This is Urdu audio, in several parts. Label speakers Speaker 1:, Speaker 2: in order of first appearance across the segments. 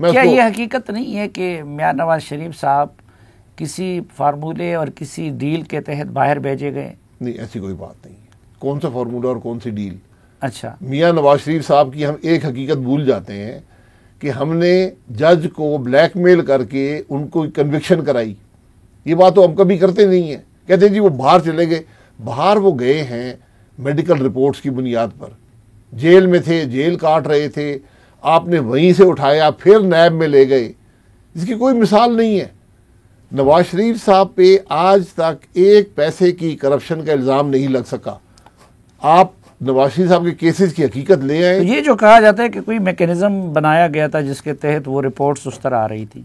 Speaker 1: کیا یہ حقیقت نہیں ہے کہ میاں نواز شریف صاحب کسی فارمولے اور کسی ڈیل کے تحت باہر بھیجے گئے؟
Speaker 2: نہیں، ایسی کوئی بات نہیں ہے. کون سا فارمولہ اور کون سی ڈیل؟
Speaker 1: اچھا،
Speaker 2: میاں نواز شریف صاحب کی ہم ایک حقیقت بھول جاتے ہیں کہ ہم نے جج کو بلیک میل کر کے ان کو کنوکشن کرائی. یہ بات تو ہم کبھی کرتے نہیں ہیں. کہتے ہیں جی وہ باہر چلے گئے. باہر وہ گئے ہیں میڈیکل رپورٹس کی بنیاد پر. جیل میں تھے، جیل کاٹ رہے تھے، آپ نے وہیں سے اٹھایا پھر نیب میں لے گئے. اس کی کوئی مثال نہیں ہے. نواز شریف صاحب پہ آج تک ایک پیسے کی کرپشن کا الزام نہیں لگ سکا. آپ نواز شریف صاحب کے کیسز کی حقیقت لے آئے.
Speaker 1: تو یہ جو کہا جاتا ہے کہ کوئی میکینزم بنایا گیا تھا جس کے تحت وہ رپورٹس اس طرح آ رہی تھی.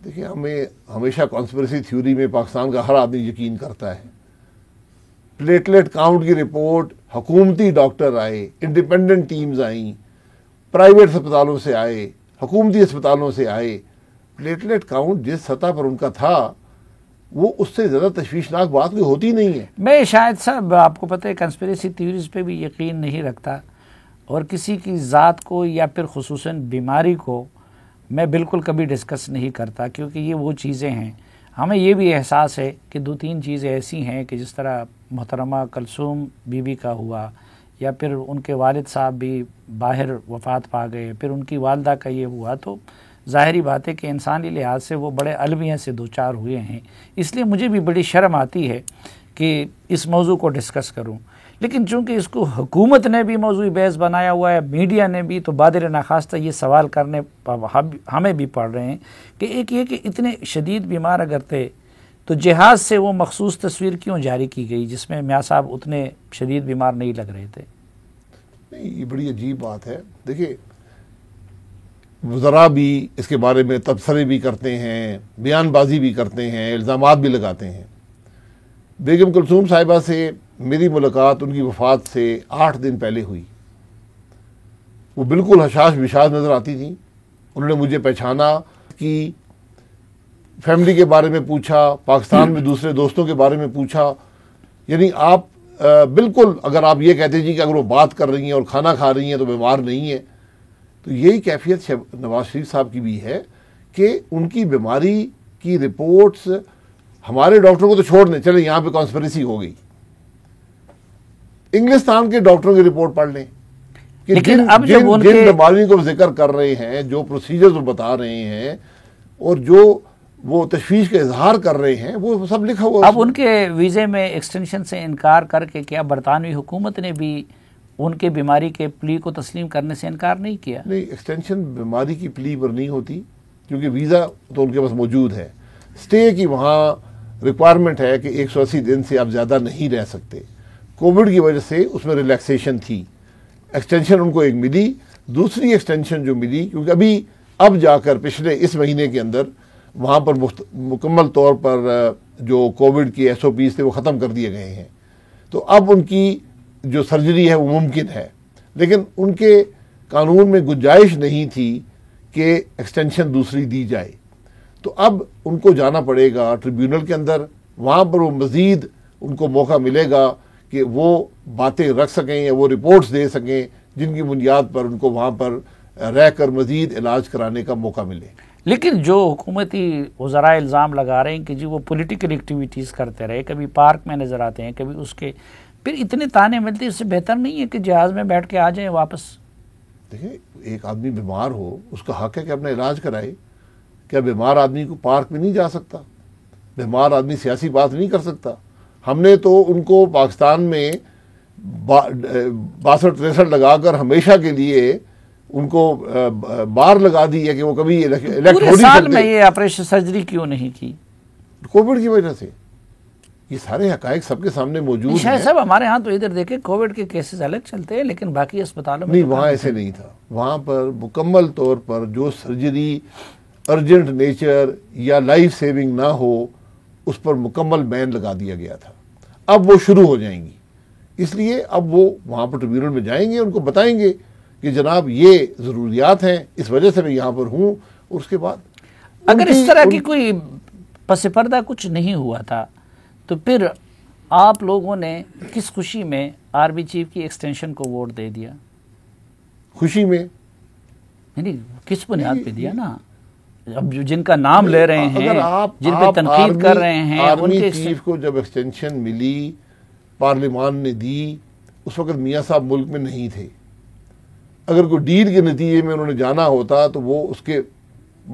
Speaker 2: دیکھیں، ہمیں ہمیشہ کانسپریسی تھیوری میں پاکستان کا ہر آدمی یقین کرتا ہے. پلیٹلیٹ کاؤنٹ کی رپورٹ حکومتی ڈاکٹر آئے، انڈیپینڈنٹ ٹیمز آئیں، پرائیویٹ اسپتالوں سے آئے، حکومتی اسپتالوں سے آئے. پلیٹلیٹ کاؤنٹ جس سطح پر ان کا تھا وہ اس سے زیادہ تشویشناک بات کوئی ہوتی نہیں ہے.
Speaker 1: میں شاید صاحب آپ کو پتہ ہے کنسپریسی تھیوریز پہ بھی یقین نہیں رکھتا، اور کسی کی ذات کو یا پھر خصوصاً بیماری کو میں بالکل کبھی ڈسکس نہیں کرتا، کیونکہ یہ وہ چیزیں ہیں. ہمیں یہ بھی احساس ہے کہ 2-3 چیزیں ایسی ہیں کہ جس طرح محترمہ کلثوم بی بی کا ہوا، یا پھر ان کے والد صاحب بھی باہر وفات پا گئے، پھر ان کی والدہ کا یہ ہوا، تو ظاہری بات ہے کہ انسانی لحاظ سے وہ بڑے المیہ سے دوچار ہوئے ہیں. اس لیے مجھے بھی بڑی شرم آتی ہے کہ اس موضوع کو ڈسکس کروں. لیکن چونکہ اس کو حکومت نے بھی موضوع بحث بنایا ہوا ہے، میڈیا نے بھی، تو بادر ناخواستہ یہ سوال کرنے ہمیں بھی پڑ رہے ہیں کہ ایک یہ کہ اتنے شدید بیمار اگر تھے تو جہاز سے وہ مخصوص تصویر کیوں جاری کی گئی جس میں میاں صاحب اتنے شدید بیمار نہیں لگ رہے تھے؟
Speaker 2: یہ بڑی عجیب بات ہے. دیکھیے، وزراء بھی اس کے بارے میں تبصرے بھی کرتے ہیں، بیان بازی بھی کرتے ہیں، الزامات بھی لگاتے ہیں. بیگم کلثوم صاحبہ سے میری ملاقات ان کی وفات سے 8 دن پہلے ہوئی. وہ بالکل حشاش بشاش نظر آتی تھیں. انہوں نے مجھے پہچانا، کی فیملی کے بارے میں پوچھا، پاکستان میں دوسرے دوستوں کے بارے میں پوچھا. یعنی آپ بالکل، اگر آپ یہ کہتے جی کہ اگر وہ بات کر رہی ہیں اور کھانا کھا رہی ہیں تو بیمار نہیں ہیں، تو یہی کیفیت نواز شریف صاحب کی بھی ہے کہ ان کی بیماری کی رپورٹس ہمارے ڈاکٹروں کو تو چھوڑ دیں، چلیں یہاں پہ کانسپریسی ہو گئی، انگلستان کے ڈاکٹروں کی رپورٹ پڑھ لیں کہ جن بیماریوں کو ذکر کر رہے ہیں، جو پروسیجرز بتا رہے ہیں اور جو وہ تشویش کا اظہار کر رہے ہیں، وہ سب لکھا ہوا.
Speaker 1: اب ان کے ویزے میں ایکسٹینشن سے انکار کر کے کیا برطانوی حکومت نے بھی ان کے بیماری کے پلی کو تسلیم کرنے سے انکار نہیں کیا؟
Speaker 2: نہیں، ایکسٹینشن بیماری کی پلی پر نہیں ہوتی، کیونکہ ویزا تو ان کے پاس موجود ہے. اسٹے کی وہاں ریکوائرمنٹ ہے کہ 180 دن سے آپ زیادہ نہیں رہ سکتے. کووڈ کی وجہ سے اس میں ریلیکسیشن تھی. ایکسٹینشن ان کو ایک ملی. دوسری ایکسٹینشن جو ملی، کیونکہ اب جا کر پچھلے اس مہینے کے اندر وہاں پر مکمل طور پر جو کووڈ کی SOPs تھے وہ ختم کر دیے گئے ہیں، تو اب ان کی جو سرجری ہے وہ ممکن ہے. لیکن ان کے قانون میں گنجائش نہیں تھی کہ ایکسٹینشن دوسری دی جائے. تو اب ان کو جانا پڑے گا ٹریبیونل کے اندر. وہاں پر وہ مزید ان کو موقع ملے گا کہ وہ باتیں رکھ سکیں یا وہ رپورٹس دے سکیں جن کی بنیاد پر ان کو وہاں پر رہ کر مزید علاج کرانے کا موقع ملے.
Speaker 1: لیکن جو حکومتی وزراء الزام لگا رہے ہیں کہ جی وہ پولیٹیکل ایکٹیویٹیز کرتے رہے، کبھی پارک میں نظر آتے ہیں، کبھی اس کے، پھر اتنے تانے ملتے ہیں، اس سے بہتر نہیں ہے کہ جہاز میں بیٹھ کے آ جائیں واپس؟
Speaker 2: دیکھیں، ایک آدمی بیمار ہو، اس کا حق ہے کہ اپنا علاج کرائے. کیا بیمار آدمی کو پارک میں نہیں جا سکتا؟ بیمار آدمی سیاسی بات نہیں کر سکتا؟ ہم نے تو ان کو پاکستان میں 62-63 لگا کر ہمیشہ کے لیے ان کو بار لگا دی ہے کہ وہ کبھی الیکٹ ہو نہیں
Speaker 1: پورے سال
Speaker 2: سکتے.
Speaker 1: میں یہ آپریشن سرجری کیوں نہیں کی؟
Speaker 2: کووڈ کی وجہ سے. یہ سارے حقائق سب کے سامنے موجود
Speaker 1: شاید
Speaker 2: ہیں.
Speaker 1: صاحب ہمارے ہاں تو ادھر دیکھیں کووڈ کے کیسز الگ چلتے ہیں، لیکن باقی اسپتالوں میں
Speaker 2: نہیں، وہاں ایسے نہیں تھا. وہاں پر مکمل طور پر جو سرجری ارجنٹ نیچر یا لائف سیونگ نہ ہو اس پر مکمل بین لگا دیا گیا تھا. اب وہ شروع ہو جائیں گی. اس لیے اب وہ وہاں پر ٹریبیونل میں جائیں گے، ان کو بتائیں گے کہ جناب یہ ضروریات ہیں، اس وجہ سے میں یہاں پر ہوں. اور اس کے بعد
Speaker 1: اگر اس طرح کی کوئی پس پردہ کچھ نہیں ہوا تھا تو پھر آپ لوگوں نے کس خوشی میں آرمی چیف کی ایکسٹینشن کو ووٹ دے دیا؟
Speaker 2: خوشی میں
Speaker 1: نہیں کس بنیاد پہ دیا نا؟ اب جن کا نام لے رہے ہیں، جن پہ تنقید کر رہے ہیں،
Speaker 2: آرمی چیف کو جب ایکسٹینشن ملی پارلیمان نے دی، اس وقت میاں صاحب ملک میں نہیں تھے. اگر کوئی ڈیل کے نتیجے میں انہوں نے جانا ہوتا تو وہ اس کے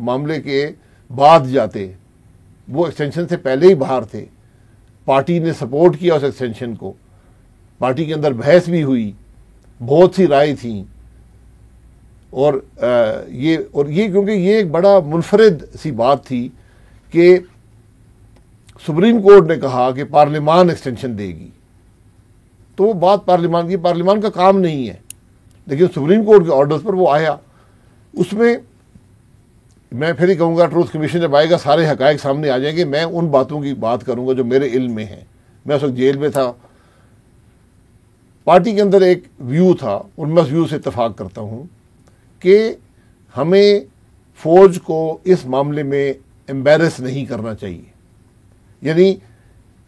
Speaker 2: معاملے کے بعد جاتے. وہ ایکسٹینشن سے پہلے ہی باہر تھے. پارٹی نے سپورٹ کیا اس ایکسٹینشن کو، پارٹی کے اندر بحث بھی ہوئی، بہت سی رائے تھیں. اور یہ کیونکہ یہ ایک بڑا منفرد سی بات تھی کہ سپریم کورٹ نے کہا کہ پارلیمان ایکسٹینشن دے گی، تو وہ بات پارلیمان کا کام نہیں ہے. لیکن سپریم کورٹ کے آرڈرز پر وہ آیا. اس میں میں پھر ہی کہوں گا ٹروتھ کمیشن جب آئے گا سارے حقائق سامنے آ جائیں گے. میں ان باتوں کی بات کروں گا جو میرے علم میں ہیں. میں اس وقت جیل میں تھا. پارٹی کے اندر ایک ویو تھا، اور میں اس ویو سے اتفاق کرتا ہوں کہ ہمیں فوج کو اس معاملے میں ایمبیرس نہیں کرنا چاہیے. یعنی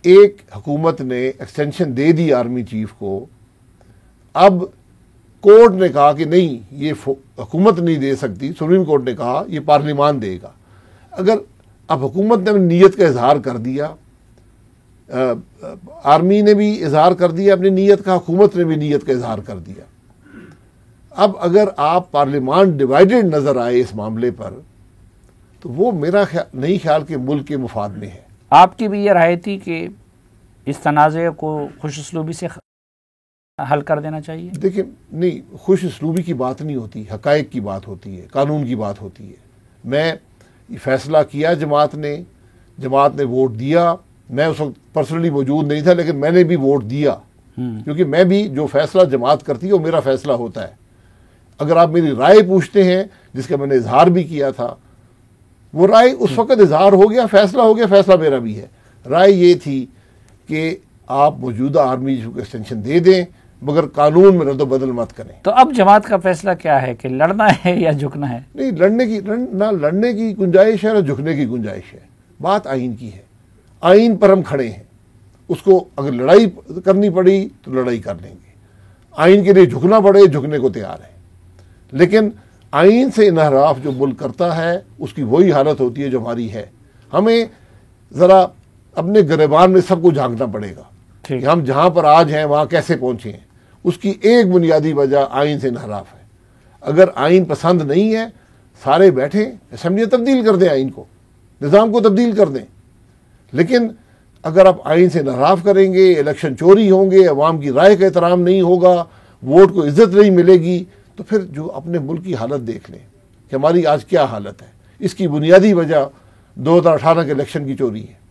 Speaker 2: ایک حکومت نے ایکسٹینشن دے دی آرمی چیف کو، اب کورٹ نے کہا کہ نہیں یہ حکومت نہیں دے سکتی، سپریم کورٹ نے کہا یہ پارلیمان دے گا. اگر اب حکومت نے اپنی نیت کا اظہار کر دیا، آرمی نے بھی اظہار کر دیا اپنی نیت کا، حکومت نے بھی نیت کا اظہار کر دیا. اب اگر آپ پارلیمان ڈیوائیڈڈ نظر آئے اس معاملے پر، تو وہ میرا نہیں خیال کہ ملک کے مفاد میں ہے.
Speaker 1: آپ کی بھی یہ رائے تھی کہ اس تنازع کو خوش اسلوبی سے حل کر دینا چاہیے؟
Speaker 2: دیکھیں نہیں، خوش اسلوبی کی بات نہیں ہوتی، حقائق کی بات ہوتی ہے، قانون کی بات ہوتی ہے. میں یہ فیصلہ کیا، جماعت نے ووٹ دیا. میں اس وقت پرسنلی موجود نہیں تھا، لیکن میں نے بھی ووٹ دیا، کیونکہ میں بھی جو فیصلہ جماعت کرتی ہے وہ میرا فیصلہ ہوتا ہے. اگر آپ میری رائے پوچھتے ہیں، جس کا میں نے اظہار بھی کیا تھا، وہ رائے اس وقت اظہار ہو گیا، فیصلہ ہو گیا، فیصلہ میرا بھی ہے. رائے یہ تھی کہ آپ موجودہ آرمی کو ایکسٹینشن دے دیں، مگر قانون میں رد و بدل مت کریں.
Speaker 1: تو اب جماعت کا فیصلہ کیا ہے کہ لڑنا ہے یا جھکنا ہے؟
Speaker 2: نہیں، نہ لڑنے کی گنجائش ہے نہ جھکنے کی گنجائش ہے. بات آئین کی ہے، آئین پر ہم کھڑے ہیں. اس کو اگر لڑائی کرنی پڑی تو لڑائی کر لیں گے، آئین کے لیے جھکنا پڑے جھکنے کو تیار ہیں. لیکن آئین سے انحراف جو ملک کرتا ہے اس کی وہی حالت ہوتی ہے جو ہماری ہے. ہمیں ذرا اپنے گریبان میں سب کو جھانکنا پڑے گا کہ ہم جہاں پر آج ہیں وہاں کیسے پہنچے ہیں. اس کی ایک بنیادی وجہ آئین سے انحراف ہے. اگر آئین پسند نہیں ہے، سارے بیٹھیں، اسمبلیاں تبدیل کر دیں، آئین کو، نظام کو تبدیل کر دیں. لیکن اگر آپ آئین سے انحراف کریں گے، الیکشن چوری ہوں گے، عوام کی رائے کا احترام نہیں ہوگا، ووٹ کو عزت نہیں ملے گی، تو پھر جو اپنے ملک کی حالت دیکھ لیں کہ ہماری آج کیا حالت ہے. اس کی بنیادی وجہ 2018 کے الیکشن کی چوری ہے.